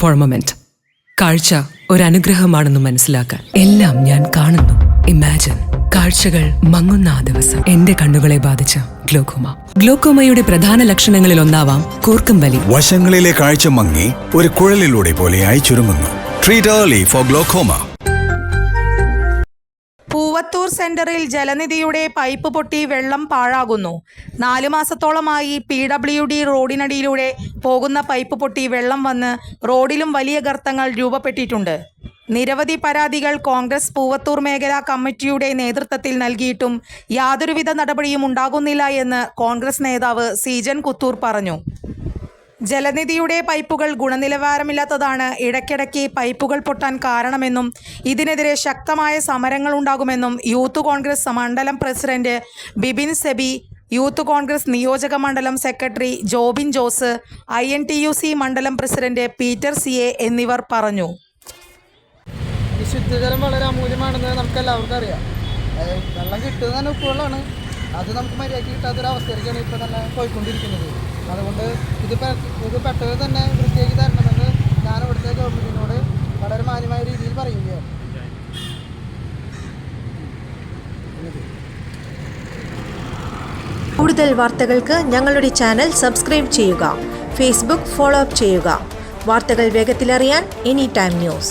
Four A moment. കാഴ്ച ഒരനുഗ്രഹമാണെന്ന് മനസ്സിലാക്കാൻ എല്ലാം ഞാൻ കാണുന്നു. ഇമാജിൻ, കാഴ്ചകൾ മങ്ങുന്ന ആ ദിവസം. എന്റെ കണ്ണുകളെ ബാധിച്ച ഗ്ലോക്കോമ. ഗ്ലോക്കോമയുടെ പ്രധാന ലക്ഷണങ്ങളിൽ ഒന്നാവാം കൂർക്കം വലി. വശങ്ങളിലെ കാഴ്ച മങ്ങി ഒരു കുഴലിലൂടെ പോലെയായി ചുരുങ്ങുന്നു. Treat early for glaucoma. Poovathur സെന്ററിൽ ജലനിധിയുടെ പൈപ്പ് പൊട്ടി വെള്ളം പാഴാകുന്നു. 4 മാസത്തോളമായി PWD റോഡിനടിയിലൂടെ പോകുന്ന പൈപ്പ് പൊട്ടി വെള്ളം വന്ന് റോഡിലും വലിയ ഗർത്തങ്ങൾ രൂപപ്പെട്ടിട്ടുണ്ട്. നിരവധി പരാതികൾ കോൺഗ്രസ് പൂവത്തൂർ മേഖലാ കമ്മിറ്റിയുടെ നേതൃത്വത്തിൽ നൽകിയിട്ടും യാതൊരുവിധ നടപടിയും ഉണ്ടാകുന്നില്ല എന്ന് കോൺഗ്രസ് നേതാവ് സീജൻ കുത്തൂർ പറഞ്ഞു. ജലനിധിയുടെ പൈപ്പുകൾ ഗുണനിലവാരമില്ലാത്തതാണ് ഇടയ്ക്കിടയ്ക്ക് പൈപ്പുകൾ പൊട്ടാൻ കാരണമെന്നും ഇതിനെതിരെ ശക്തമായ സമരങ്ങൾ ഉണ്ടാകുമെന്നും യൂത്ത് കോൺഗ്രസ് മണ്ഡലം പ്രസിഡന്റ് ബിബിൻ സെബി, യൂത്ത് കോൺഗ്രസ് നിയോജക മണ്ഡലം സെക്രട്ടറി ജോബിൻ ജോസ്, INTUC മണ്ഡലം പ്രസിഡന്റ് പീറ്റർ CA എന്നിവർ പറഞ്ഞു. ശുദ്ധജലം വളരെ അമൂല്യമാണെന്ന് നമുക്ക് എല്ലാവർക്കും അറിയാം. വെള്ളം കിട്ടുന്നത് തന്നെ ഉപ്പുവെള്ളമാണ്. അത് നമുക്ക് മര്യാദയ്ക്ക് കിട്ടാത്തൊരവസ്ഥയിലേക്കാണ് ഇപ്പോൾ തന്നെ പോയിക്കൊണ്ടിരിക്കുന്നത്. അതുകൊണ്ട് ഇത് പെട്ടെന്ന് തന്നെ വൃത്തിയാക്കി തരണമെന്ന് ഞാൻ ഇവിടുത്തെ ഗവൺമെൻറ്റിനോട് വളരെ മാന്യമായ രീതിയിൽ പറയുകയാണ്. കൂടുതൽ വാർത്തകൾക്ക് ഞങ്ങളുടെ ചാനൽ സബ്സ്ക്രൈബ് ചെയ്യുക. ഫേസ്ബുക്ക് ഫോളോ അപ്പ് ചെയ്യുക. വാർത്തകൾ വേഗത്തിലറിയാൻ Anytime News.